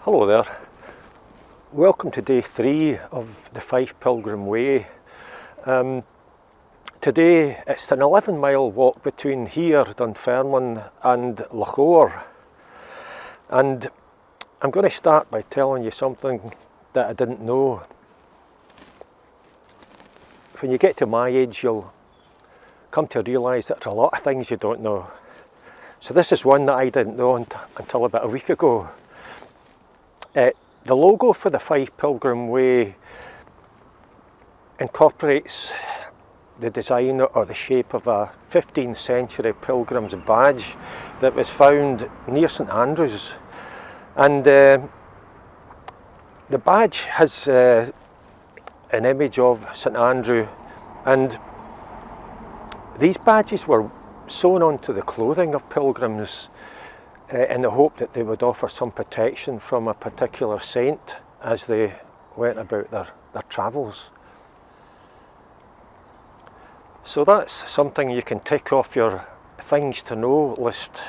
Hello there. Welcome to day 3 of the Fife Pilgrim Way. Today it's an 11-mile walk between here, Dunfermline, and Lochore. And I'm going to start by telling you something that I didn't know. When you get to my age, you'll come to realise that there's a lot of things you don't know. So this is one that I didn't know until about a week ago. The logo for the Fife Pilgrim Way incorporates the design or the shape of a 15th century pilgrim's badge that was found near St Andrews. And the badge has an image of St Andrew, and these badges were sewn onto the clothing of pilgrims in the hope that they would offer some protection from a particular saint as they went about their travels. So that's something you can tick off your things to know list.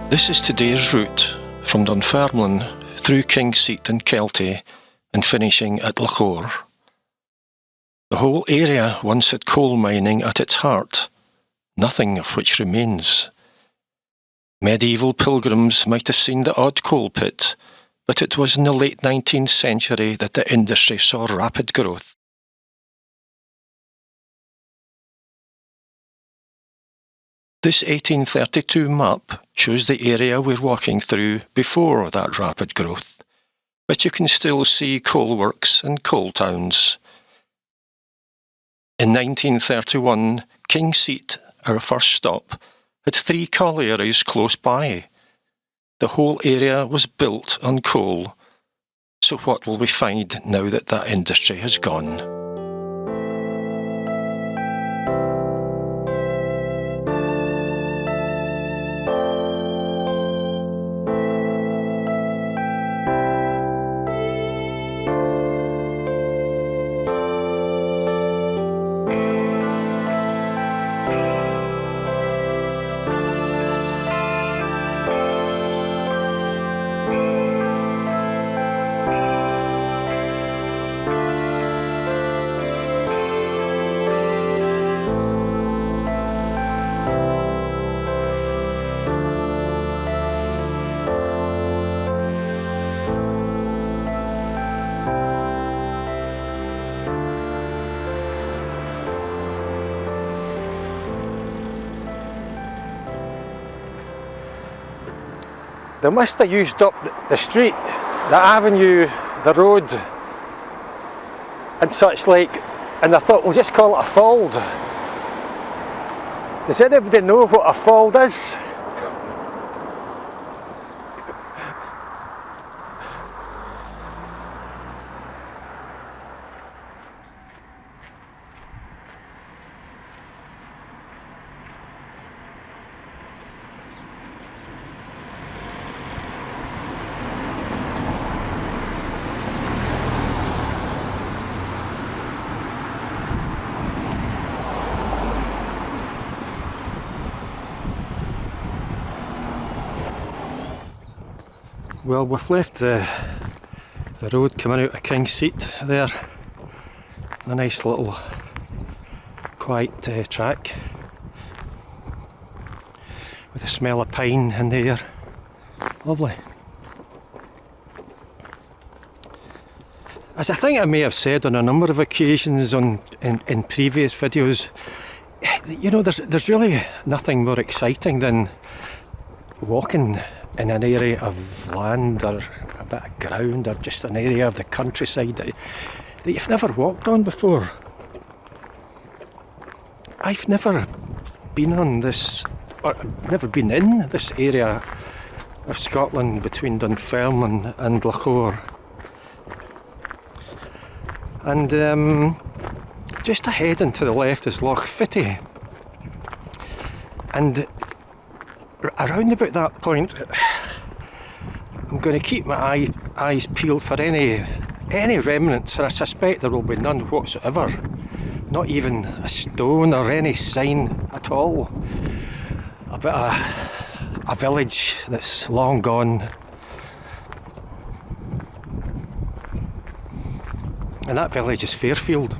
This is today's route from Dunfermline through Kingseat and Kelty and finishing at Lochore. The whole area once had coal mining at its heart, nothing of which remains. Medieval pilgrims might have seen the odd coal pit, but it was in the late 19th century that the industry saw rapid growth. This 1832 map shows the area we're walking through before that rapid growth, but you can still see coal works and coal towns. In 1931, Kingseat, our first stop, had 3 collieries close by. The whole area was built on coal. So what will we find now that that industry has gone? They must have used up the street, the avenue, the road and such like, and I thought we'll just call it a fold. Does anybody know what a fold is? Well, we've left the The road coming out of Kingseat there, a nice little quiet track with the smell of pine in the air, lovely. As I think I may have said on a number of occasions in previous videos, you know, there's really nothing more exciting than walking in an area of land or a bit of ground or just an area of the countryside that you've never walked on before. I've never been on this, or never been in this area of Scotland between Dunfermline and Lochore. And just ahead and to the left is Loch Fitty. And around about that point, I'm going to keep my eyes peeled for any remnants, and I suspect there will be none whatsoever. Not even a stone or any sign at all about a village that's long gone. And that village is Fairfield.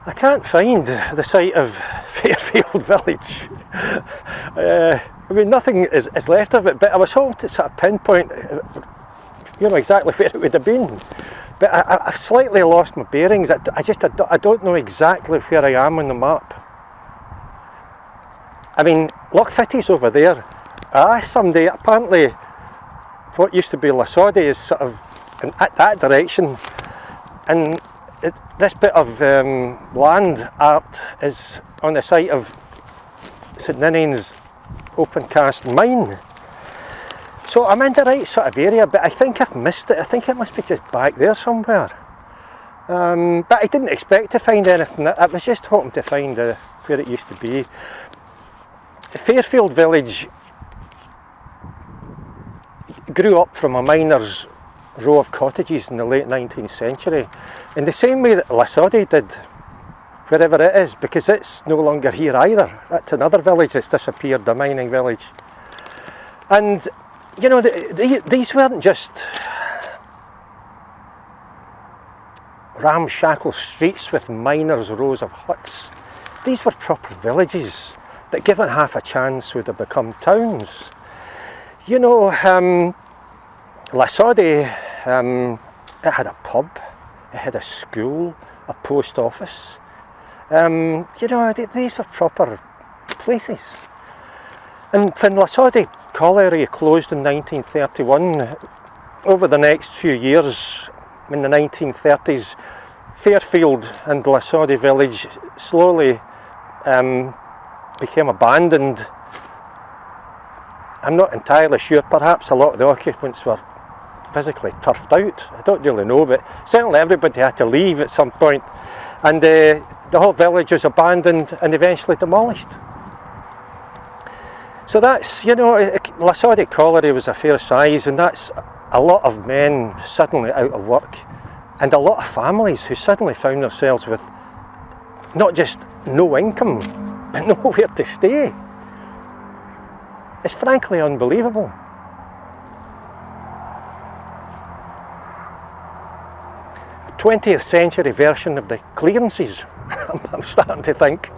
I can't find the site of Fairfield village. I mean, nothing is left of it, but I was hoping to sort of pinpoint, you know, exactly where it would have been. But I've slightly lost my bearings. I don't know exactly where I am on the map. I mean, Loch Fitty's over there. Someday, apparently, what used to be Lassodie is sort of in that direction. And this bit of land art is on the site of St Ninian's open cast mine. So I'm in the right sort of area, but I think I've missed it. I think it must be just back there somewhere. But I didn't expect to find anything. I was just hoping to find where it used to be. Fairfield village grew up from a miner's row of cottages in the late 19th century, in the same way that Lassodie did, wherever it is, because it's no longer here either. That's another village that's disappeared, a mining village. And you know, these weren't just ramshackle streets with miners' rows of huts. These were proper villages that, given half a chance, would have become towns. You know, Lassodie, it had a pub, it had a school, a post office. You know, these were proper places. And when Mary Colliery closed in 1931, over the next few years, in the 1930s, Fairfield and Lassodie village slowly became abandoned. I'm not entirely sure, perhaps a lot of the occupants were physically turfed out. I don't really know, but certainly everybody had to leave at some point, and the whole village was abandoned and eventually demolished. So that's, you know, Lassodie Colliery was a fair size, and that's a lot of men suddenly out of work, and a lot of families who suddenly found themselves with not just no income, but nowhere to stay. It's frankly unbelievable. 20th century version of the clearances. I'm starting to think.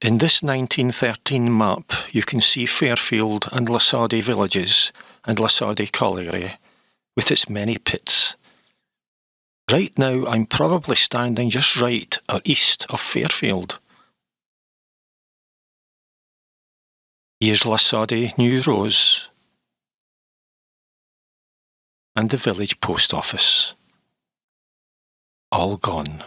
In this 1913 map, you can see Fairfield and Lassodie villages and Lassodie Colliery, with its many pits. Right now, I'm probably standing just right or east of Fairfield. Here's Lassodie New Rose and the village post office. All gone.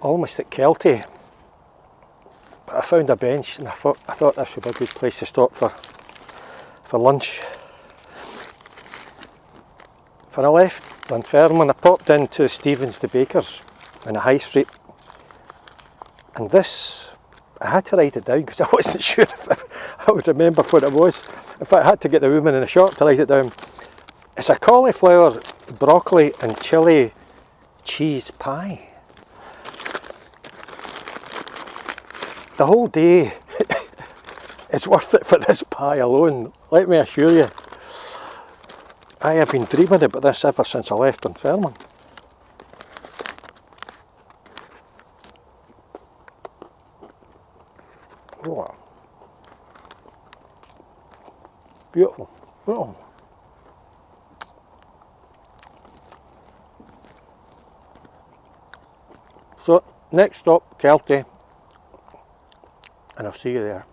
Almost at Kelty, but I found a bench and I thought this would be a good place to stop for lunch. When I left Dunfermline, I popped into Stephen's the Baker's in the High Street, and this, I had to write it down because I wasn't sure if I would remember what it was. In fact, I had to get the woman in the shop to write it down. It's a cauliflower, broccoli and chilli cheese pie. The whole day is worth it for this pie alone, let me assure you. I have been dreaming about this ever since I left Dunfermline. Oh. Beautiful. Oh. So, next stop, Kelty. And I'll see you there.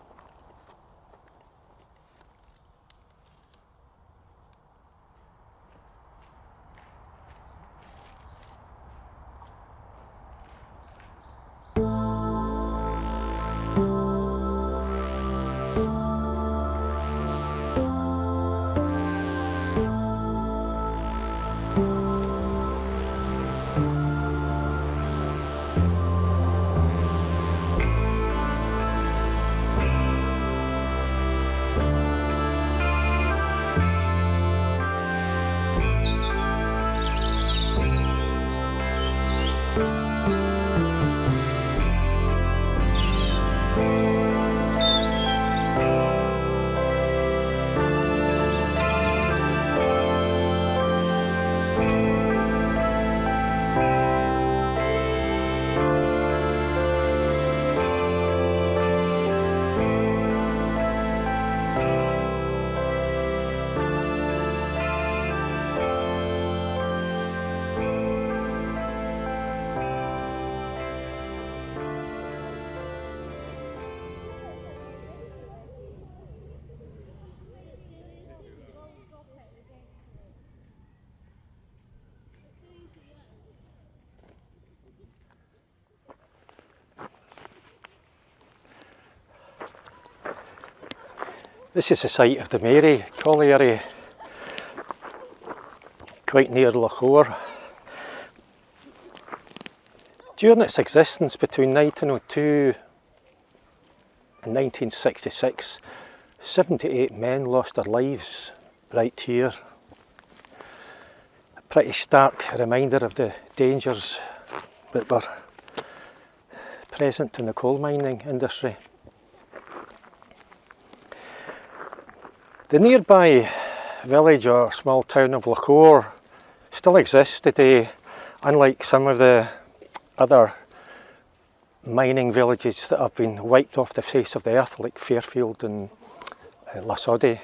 This is the site of the Mary Colliery, quite near Lochore. During its existence between 1902 and 1966, 78 men lost their lives right here. A pretty stark reminder of the dangers that were present in the coal mining industry. The nearby village or small town of Lochore still exists today, unlike some of the other mining villages that have been wiped off the face of the earth, like Fairfield and Lassodie.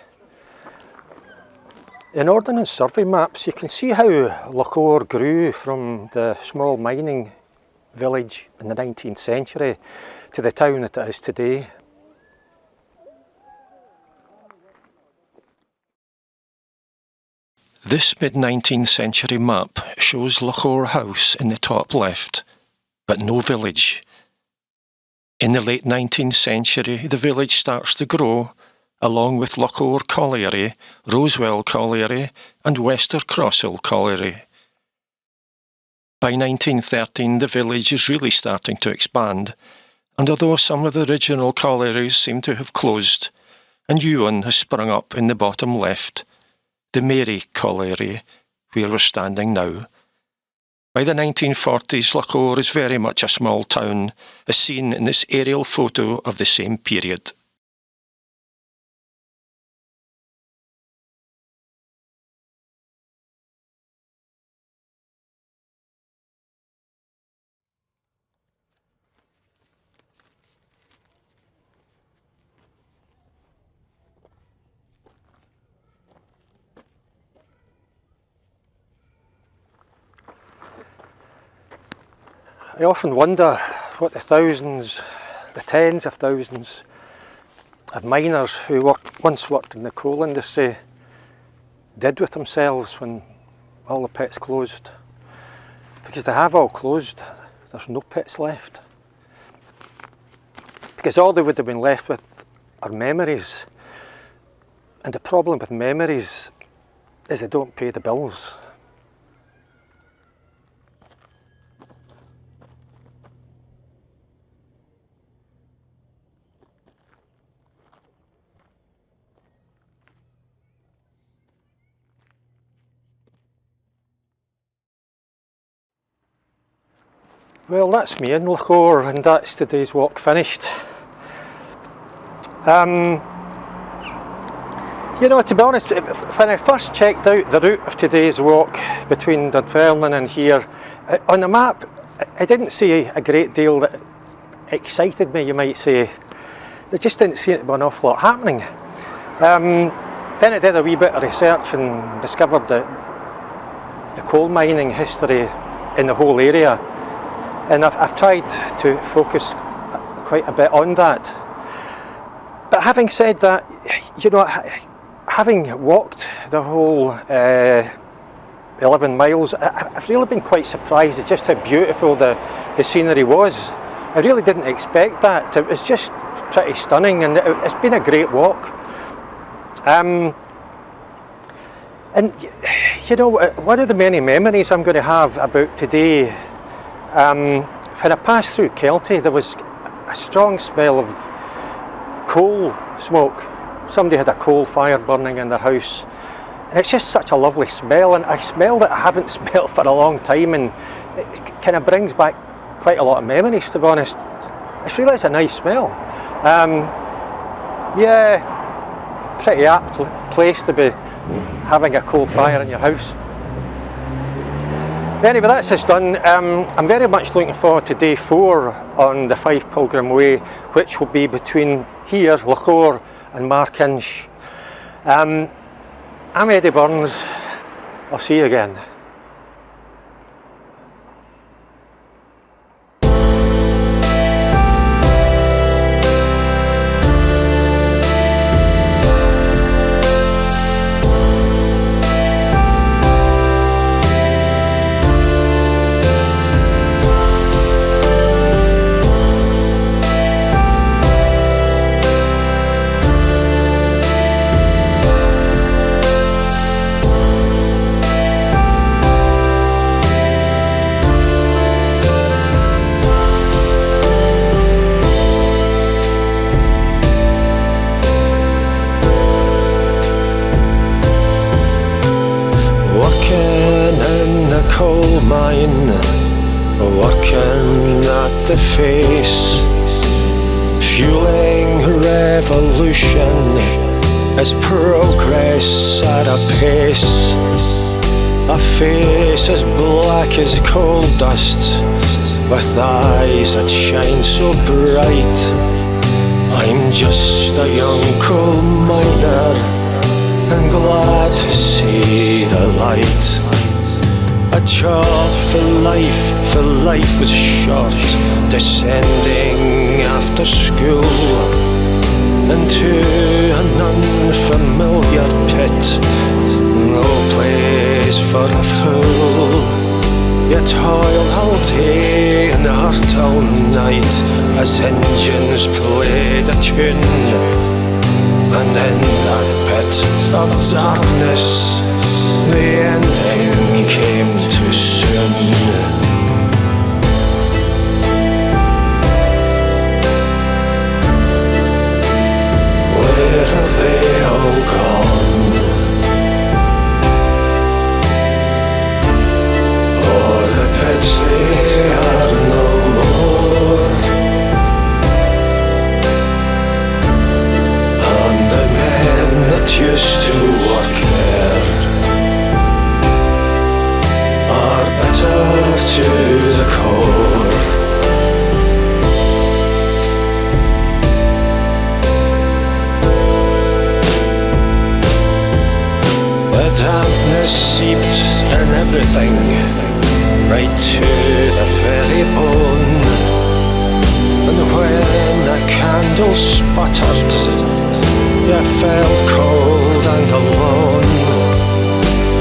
In Ordnance Survey maps, you can see how Lochore grew from the small mining village in the 19th century to the town that it is today. This mid-19th century map shows Lochore House in the top left, but no village. In the late 19th century, the village starts to grow, along with Lochore Colliery, Rosewell Colliery and Wester Crosshill Colliery. By 1913, the village is really starting to expand, and although some of the original collieries seem to have closed, a new one has sprung up in the bottom left, the Mary Colliery, where we're standing now. By the 1940s, Lochore is very much a small town, as seen in this aerial photo of the same period. I often wonder what the thousands, the tens of thousands of miners who once worked in the coal industry did with themselves when all the pits closed. Because they have all closed, there's no pits left. Because all they would have been left with are memories. And the problem with memories is they don't pay the bills. Well, that's me in Lochore, and that's today's walk finished. You know, to be honest, when I first checked out the route of today's walk between Dunfermline and here, on the map, I didn't see a great deal that excited me, you might say. There just didn't seem to be an awful lot happening. Then I did a wee bit of research and discovered the coal mining history in the whole area. And I've tried to focus quite a bit on that. But having said that, you know, having walked the whole 11 miles, I've really been quite surprised at just how beautiful the scenery was. I really didn't expect that. It was just pretty stunning, and it's been a great walk. And you know, one of the many memories I'm going to have about today, when I passed through Kelty, there was a strong smell of coal smoke. Somebody had a coal fire burning in their house, and it's just such a lovely smell, and I smell that I haven't smelled for a long time, and it kind of brings back quite a lot of memories, to be honest. It's a nice smell. Yeah, pretty apt place to be having a coal fire in your house. Anyway, that's us done. I'm very much looking forward to day 4 on the Fife Pilgrim Way, which will be between here, Lochore, and Markinch. I'm Eddie Burns. I'll see you again. Coal mine, working at the face, fueling revolution as progress at a pace. A face as black as coal dust, with eyes that shine so bright. I'm just a young coal miner, and glad to see light. A job for life was short, descending after school into an unfamiliar pit, no place for a fool. You toil all day and hurt all night as engines played a tune, and in that pit of darkness the ending came too soon. Where have they all gone? O'er the pits they are no more, and the men that used to work there are bitter to the core. The dampness seeped in everything, right to the very bone. And when the candle sputtered, you felt cold and alone.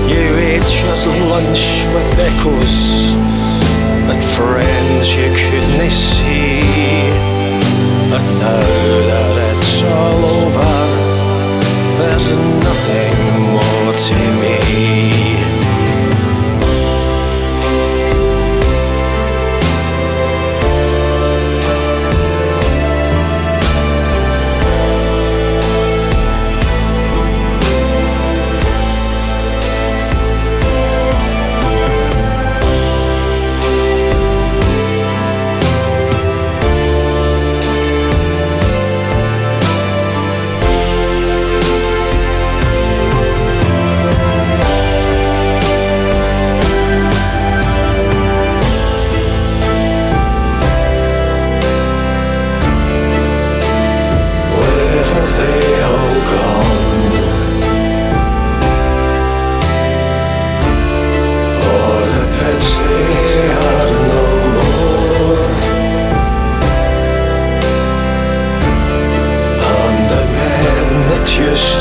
You ate your lunch with echoes and friends you couldn't see. But now that it's all over, there's nothing more to me. Just